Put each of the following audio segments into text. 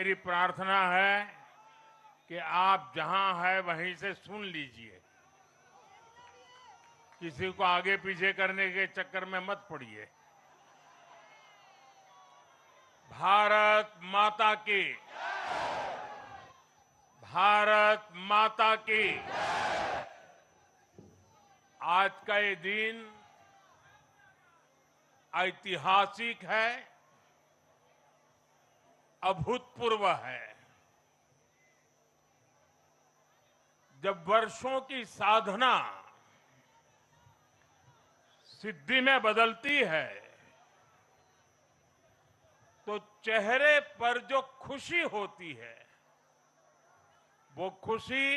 मेरी प्रार्थना है कि आप जहां हैं वहीं से सुन लीजिए, किसी को आगे पीछे करने के चक्कर में मत पड़िए। भारत माता की, भारत माता की। आज का ये दिन ऐतिहासिक है, अभूतपूर्व है। जब वर्षों की साधना सिद्धि में बदलती है तो चेहरे पर जो खुशी होती है, वो खुशी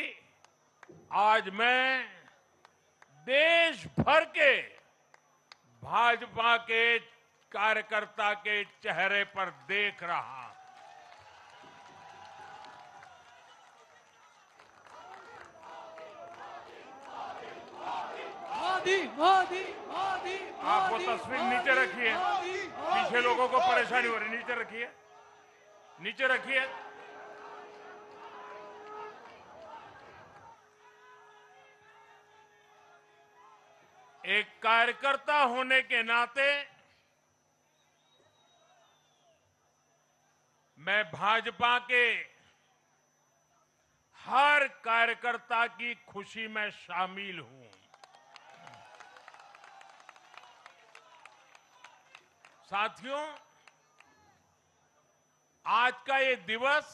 आज मैं देश भर के भाजपा के कार्यकर्ता के चेहरे पर देख रहा हूं। मोदी मोदी मोदी। आप वो तस्वीर नीचे रखिए, पीछे लोगों को परेशानी हो रही, नीचे रखिए, नीचे रखिए। एक कार्यकर्ता होने के नाते मैं भाजपा के हर कार्यकर्ता की खुशी में शामिल हूं। साथियों, आज का ये दिवस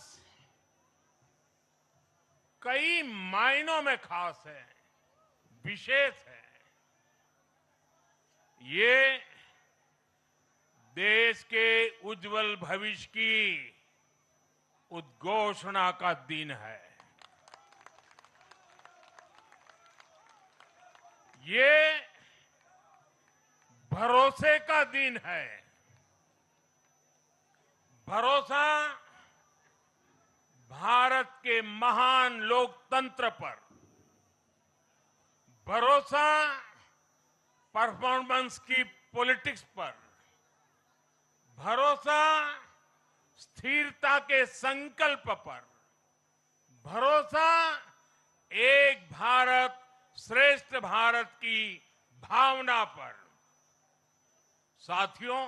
कई मायनों में खास है, विशेष है। ये देश के उज्जवल भविष्य की उद्घोषणा का दिन है। ये भरोसे का दिन है। भरोसा भारत के महान लोकतंत्र पर, भरोसा परफॉर्मेंस की पॉलिटिक्स पर, भरोसा स्थिरता के संकल्प पर, भरोसा एक भारत श्रेष्ठ भारत की भावना पर। साथियों,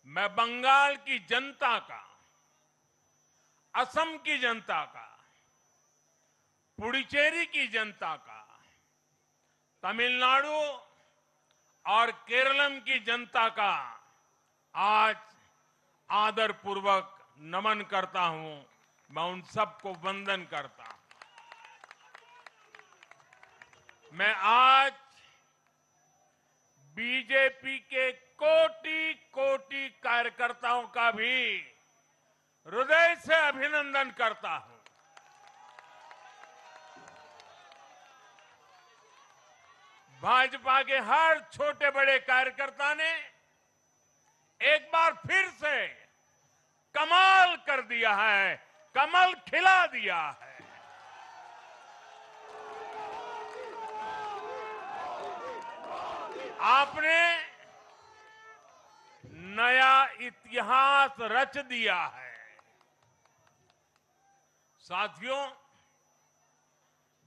मैं बंगाल की जनता का, असम की जनता का, पुडुचेरी की जनता का, तमिलनाडु और केरलम की जनता का आज आदरपूर्वक नमन करता हूं। मैं उन सबको वंदन करता हूं। मैं आज बीजेपी के कोटि कोटि कार्यकर्ताओं का भी हृदय से अभिनंदन करता हूं। भाजपा के हर छोटे बड़े कार्यकर्ता ने एक बार फिर से कमाल कर दिया है, कमल खिला दिया है। आपने नया इतिहास रच दिया है। साथियों,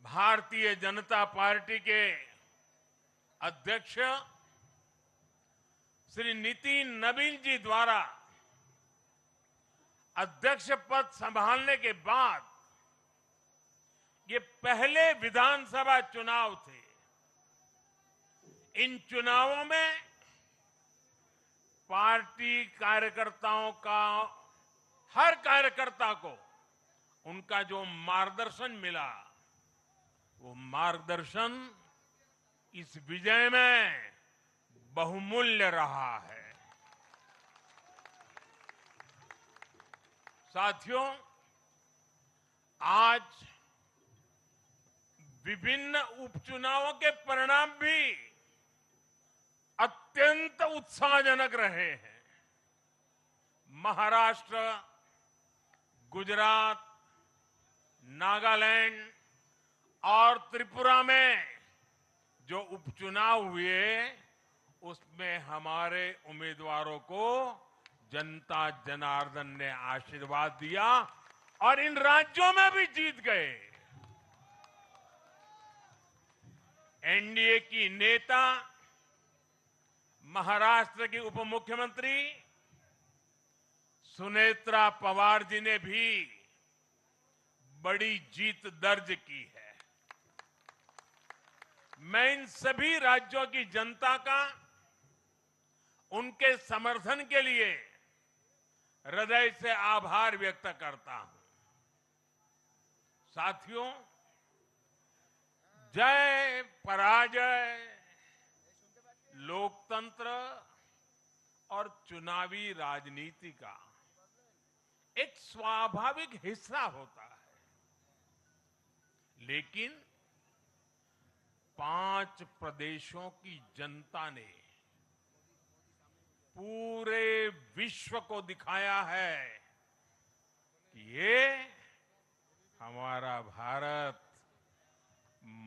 भारतीय जनता पार्टी के अध्यक्ष श्री नितिन नवीन जी द्वारा अध्यक्ष पद संभालने के बाद ये पहले विधानसभा चुनाव थे। इन चुनावों में पार्टी कार्यकर्ताओं का, हर कार्यकर्ता को उनका जो मार्गदर्शन मिला, वो मार्गदर्शन इस विजय में बहुमूल्य रहा है। साथियों, आज विभिन्न उपचुनावों के परिणाम भी अत्यंत उत्साहजनक रहे हैं। महाराष्ट्र, गुजरात, नागालैंड और त्रिपुरा में जो उपचुनाव हुए, उसमें हमारे उम्मीदवारों को जनता जनार्दन ने आशीर्वाद दिया और इन राज्यों में भी जीत गए। एनडीए की नेता महाराष्ट्र की उप मुख्यमंत्री सुनेत्रा पवार जी ने भी बड़ी जीत दर्ज की है। मैं इन सभी राज्यों की जनता का उनके समर्थन के लिए हृदय से आभार व्यक्त करता हूं। साथियों, जय पराजय लोकतंत्र और चुनावी राजनीति का एक स्वाभाविक हिस्सा होता है, लेकिन 5 प्रदेशों की जनता ने पूरे विश्व को दिखाया है कि ये हमारा भारत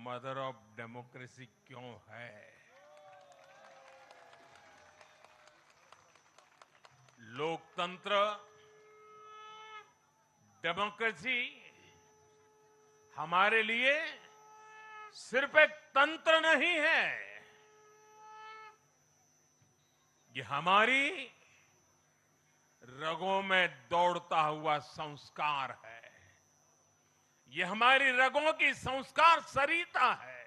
मदर ऑफ डेमोक्रेसी क्यों है। लोकतंत्र, डेमोक्रेसी हमारे लिए सिर्फ एक तंत्र नहीं है, ये हमारी रगों में दौड़ता हुआ संस्कार है। ये हमारी रगों की संस्कार सरिता है।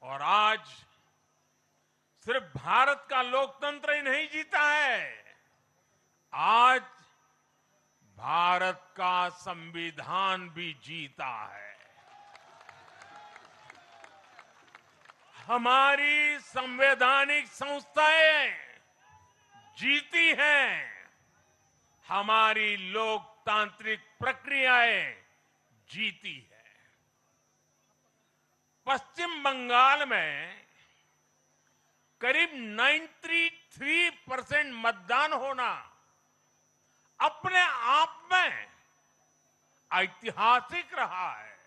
और आज सिर्फ भारत का लोकतंत्र ही नहीं जीता है, आज भारत का संविधान भी जीता है। हमारी संवैधानिक संस्थाएं जीती हैं, हमारी लोकतांत्रिक प्रक्रियाएं जीती है। पश्चिम बंगाल में करीब 93% मतदान होना अपने आप में ऐतिहासिक रहा है।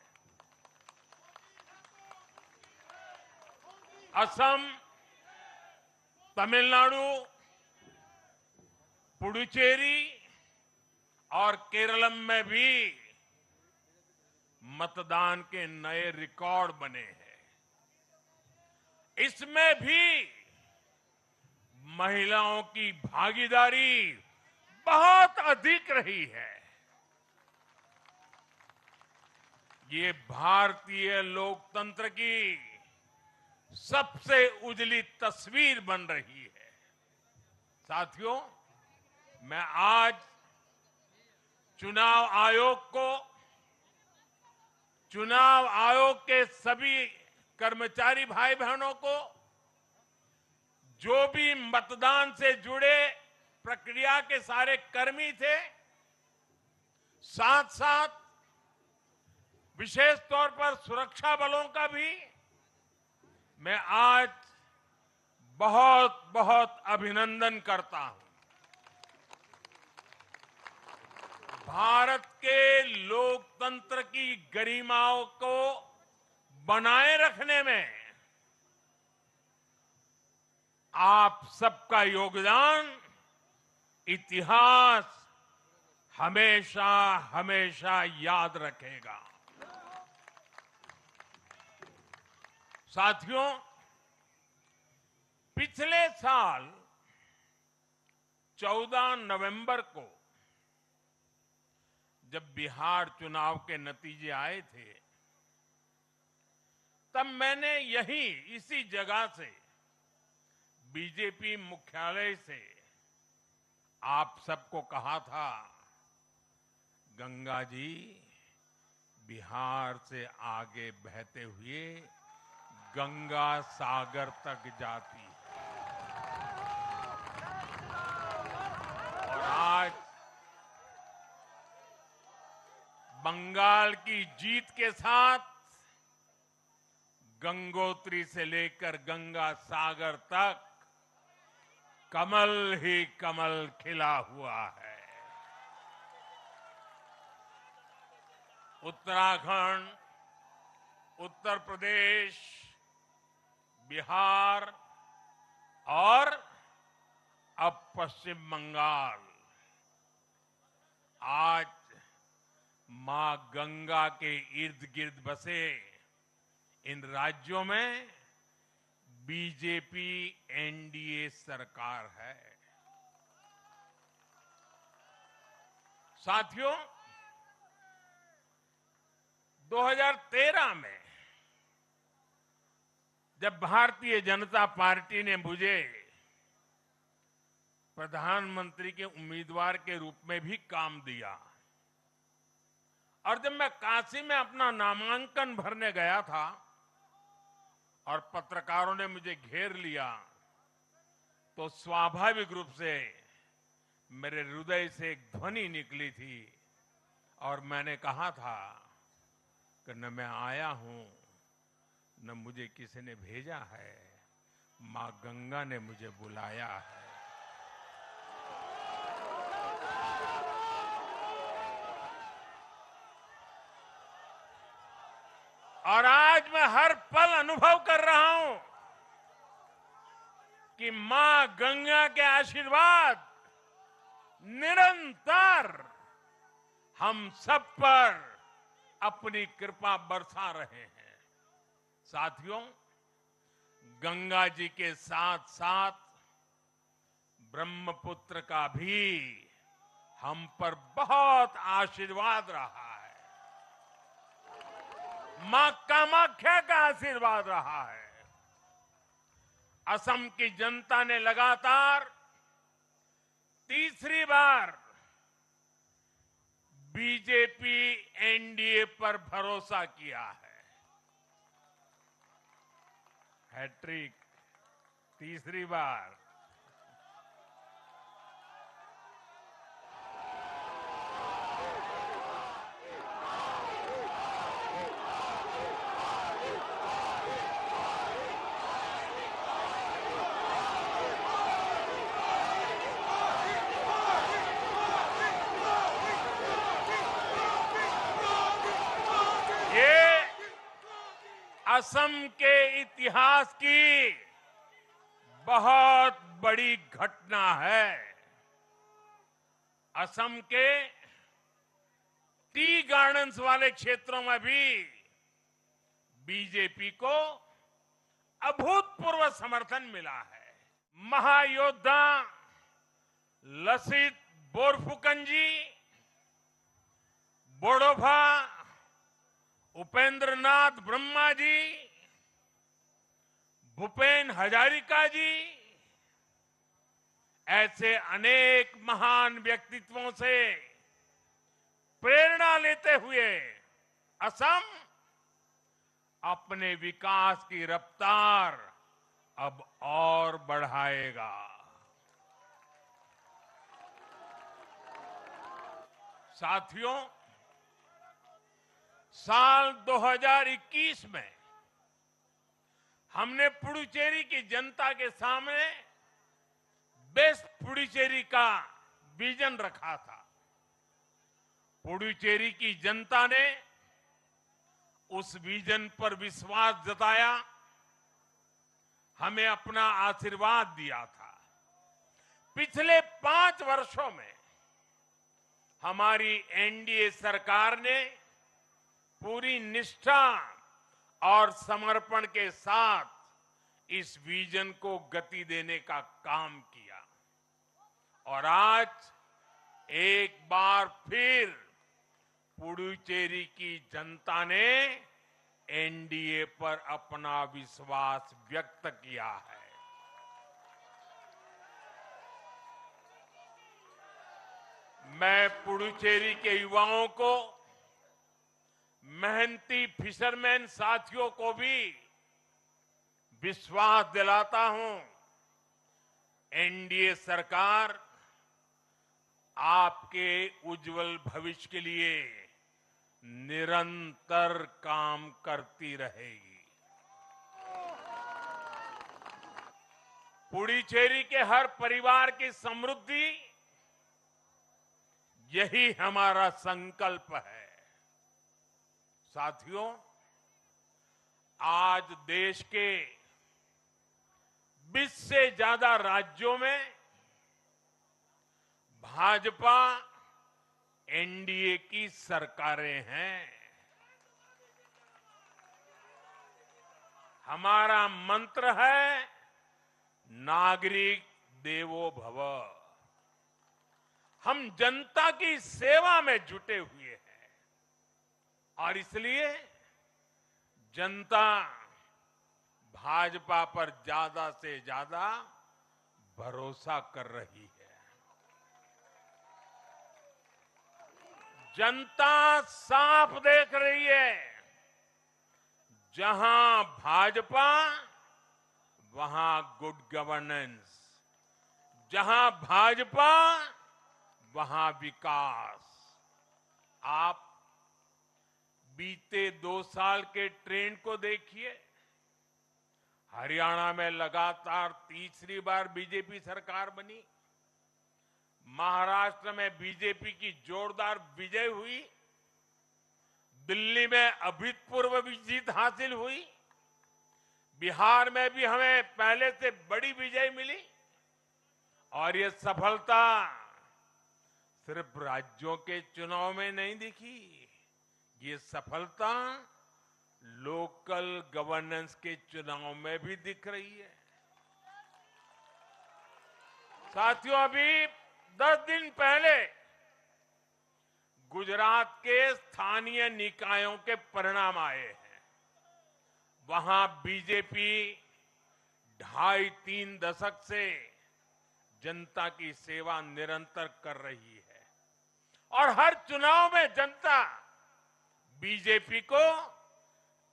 असम, तमिलनाडु, पुडुचेरी और केरलम में भी मतदान के नए रिकॉर्ड बने हैं। इसमें भी महिलाओं की भागीदारी बहुत अधिक रही है। ये भारतीय लोकतंत्र की सबसे उजली तस्वीर बन रही है। साथियों, मैं आज चुनाव आयोग के सभी कर्मचारी भाई बहनों को, जो भी मतदान से जुड़े प्रक्रिया के सारे कर्मी थे, साथ साथ विशेष तौर पर सुरक्षा बलों का भी मैं आज बहुत बहुत अभिनंदन करता हूं। भारत के लोकतंत्र की गरिमाओं को बनाए रखने में आप सबका योगदान इतिहास हमेशा हमेशा याद रखेगा। साथियों, पिछले साल 14 नवंबर को जब बिहार चुनाव के नतीजे आए थे, तब मैंने इसी जगह से बीजेपी मुख्यालय से आप सबको कहा था, गंगा जी बिहार से आगे बहते हुए गंगा सागर तक जाती है। और आज बंगाल की जीत के साथ गंगोत्री से लेकर गंगा सागर तक कमल ही कमल खिला हुआ है। उत्तराखंड, उत्तर प्रदेश, बिहार और अब पश्चिम बंगाल, आज मां गंगा के इर्द गिर्द बसे इन राज्यों में बीजेपी एनडीए सरकार है। साथियों, 2013 में जब भारतीय जनता पार्टी ने मुझे प्रधानमंत्री के उम्मीदवार के रूप में भी काम दिया और जब मैं काशी में अपना नामांकन भरने गया था और पत्रकारों ने मुझे घेर लिया, तो स्वाभाविक रूप से मेरे हृदय से एक ध्वनि निकली थी और मैंने कहा था कि न मैं आया हूं, न मुझे किसी ने भेजा है, मां गंगा ने मुझे बुलाया है। और आज मैं हर पल अनुभव कर रहा हूं कि मां गंगा के आशीर्वाद निरंतर हम सब पर अपनी कृपा बरसा रहे हैं। साथियों, गंगा जी के साथ साथ ब्रह्मपुत्र का भी हम पर बहुत आशीर्वाद रहा है। मां कामाख्या का आशीर्वाद रहा है। असम की जनता ने लगातार तीसरी बार बीजेपी एनडीए पर भरोसा किया है। हैट्रिक, तीसरी बार। असम के इतिहास की बहुत बड़ी घटना है। असम के टी गार्डन्स वाले क्षेत्रों में भी बीजेपी को अभूतपूर्व समर्थन मिला है। महायोद्धा लसित बोरफुकन जी, बोडोफा उपेंद्रनाथ ब्रह्मा जी, भूपेन हजारिका जी, ऐसे अनेक महान व्यक्तित्वों से प्रेरणा लेते हुए असम अपने विकास की रफ्तार अब और बढ़ाएगा। साथियों, साल 2021 में हमने पुडुचेरी की जनता के सामने बेस्ट पुडुचेरी का विजन रखा था। पुडुचेरी की जनता ने उस विजन पर विश्वास जताया, हमें अपना आशीर्वाद दिया था। पिछले 5 वर्षों में हमारी एनडीए सरकार ने पूरी निष्ठा और समर्पण के साथ इस विजन को गति देने का काम किया और आज एक बार फिर पुडुचेरी की जनता ने एनडीए पर अपना विश्वास व्यक्त किया है। मैं पुडुचेरी के युवाओं को, मेहनती फिशरमैन साथियों को भी विश्वास दिलाता हूं, एनडीए सरकार आपके उज्जवल भविष्य के लिए निरंतर काम करती रहेगी। पुडुचेरी के हर परिवार की समृद्धि, यही हमारा संकल्प है। साथियों, आज देश के 20 से ज्यादा राज्यों में भाजपा एनडीए की सरकारें हैं। हमारा मंत्र है नागरिक देवो भव। हम जनता की सेवा में जुटे हुए हैं और इसलिए जनता भाजपा पर ज्यादा से ज्यादा भरोसा कर रही है। जनता साफ देख रही है, जहां भाजपा वहां गुड गवर्नेंस, जहां भाजपा वहां विकास। आप बीते 2 साल के ट्रेंड को देखिए। हरियाणा में लगातार तीसरी बार बीजेपी सरकार बनी। महाराष्ट्र में बीजेपी की जोरदार विजय हुई। दिल्ली में अभूतपूर्व जीत हासिल हुई। बिहार में भी हमें पहले से बड़ी विजय मिली और ये सफलता सिर्फ राज्यों के चुनाव में नहीं दिखी, ये सफलता लोकल गवर्नेंस के चुनाव में भी दिख रही है। साथियों, अभी 10 दिन पहले गुजरात के स्थानीय निकायों के परिणाम आए हैं। वहां बीजेपी 2.5-3 दशक से जनता की सेवा निरंतर कर रही है और हर चुनाव में जनता बीजेपी को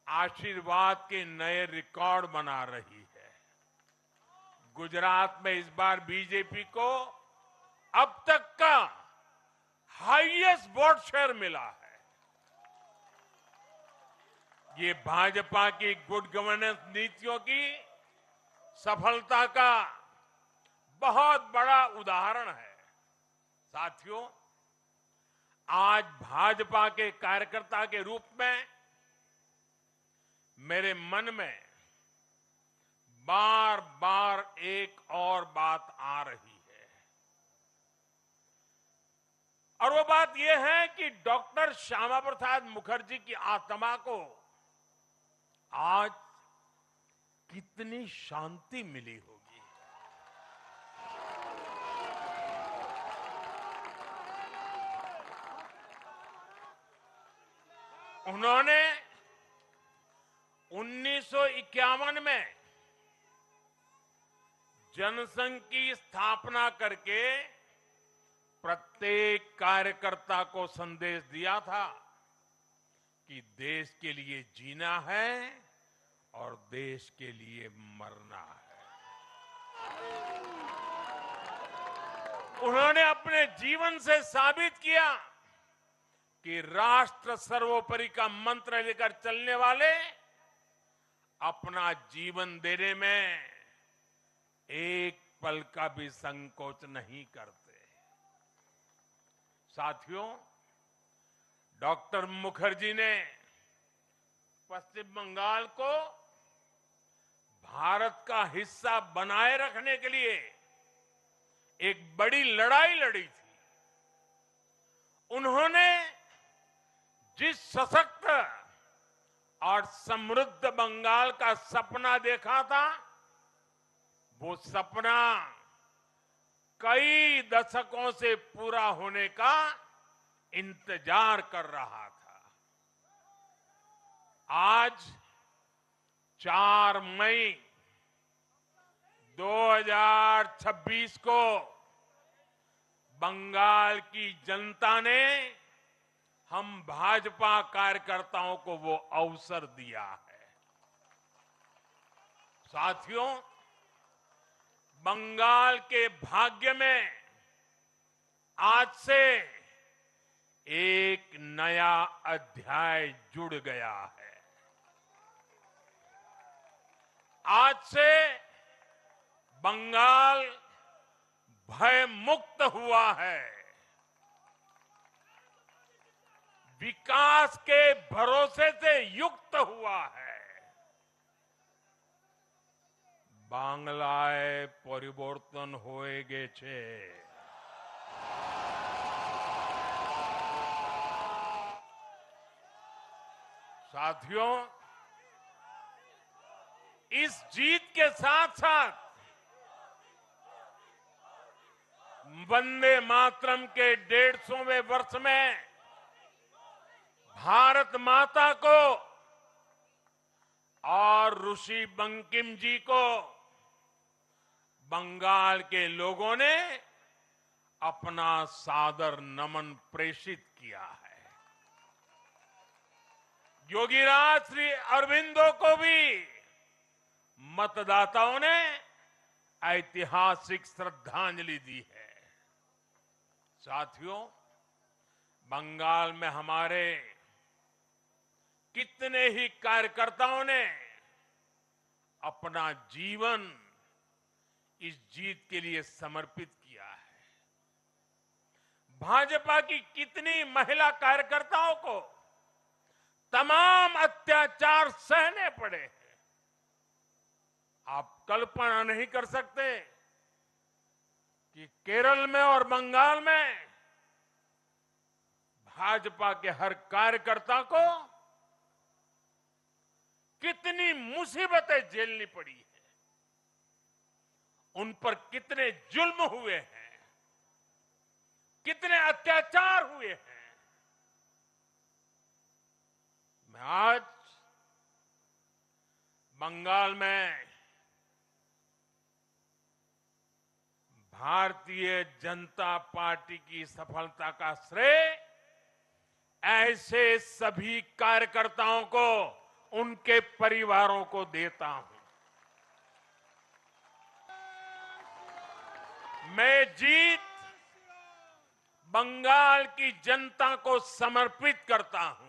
आशीर्वाद के नए रिकॉर्ड बना रही है। गुजरात में इस बार बीजेपी को अब तक का हाईएस्ट वोट शेयर मिला है। ये भाजपा की गुड गवर्नेंस नीतियों की सफलता का बहुत बड़ा उदाहरण है। साथियों, आज भाजपा के कार्यकर्ता के रूप में मेरे मन में बार बार एक और बात आ रही है और वो बात यह है कि डॉक्टर श्यामा प्रसाद मुखर्जी की आत्मा को आज कितनी शांति मिली होगी। उन्होंने 1951 में जनसंघ की स्थापना करके प्रत्येक कार्यकर्ता को संदेश दिया था कि देश के लिए जीना है और देश के लिए मरना है। उन्होंने अपने जीवन से साबित किया कि राष्ट्र सर्वोपरि का मंत्र लेकर चलने वाले अपना जीवन देने में एक पल का भी संकोच नहीं करते। साथियों, डॉक्टर मुखर्जी ने पश्चिम बंगाल को भारत का हिस्सा बनाए रखने के लिए एक बड़ी लड़ाई लड़ी थी। उन्होंने जिस सशक्त और समृद्ध बंगाल का सपना देखा था, वो सपना कई दशकों से पूरा होने का इंतजार कर रहा था। आज 4 मई 2026 को बंगाल की जनता ने हम भाजपा कार्यकर्ताओं को वो अवसर दिया है। साथियों, बंगाल के भाग्य में आज से एक नया अध्याय जुड़ गया है। आज से बंगाल भय मुक्त हुआ है। विकास के भरोसे से युक्त हुआ है। বাংলায় পরিবর্তন হয়ে গেছে। साथियों, इस जीत के साथ साथ वंदे मातरम के 150वें वर्ष में भारत माता को और ऋषि बंकिम जी को बंगाल के लोगों ने अपना सादर नमन प्रेषित किया है। योगीराज श्री अरविंदो को भी मतदाताओं ने ऐतिहासिक श्रद्धांजलि दी है। साथियों, बंगाल में हमारे कितने ही कार्यकर्ताओं ने अपना जीवन इस जीत के लिए समर्पित किया है। भाजपा की कितनी महिला कार्यकर्ताओं को तमाम अत्याचार सहने पड़े हैं। आप कल्पना नहीं कर सकते कि केरल में और बंगाल में भाजपा के हर कार्यकर्ता को कितनी मुसीबतें झेलनी पड़ी है, उन पर कितने जुल्म हुए हैं, कितने अत्याचार हुए हैं। मैं आज बंगाल में भारतीय जनता पार्टी की सफलता का श्रेय ऐसे सभी कार्यकर्ताओं को, उनके परिवारों को देता हूं। मैं जीत बंगाल की जनता को समर्पित करता हूं।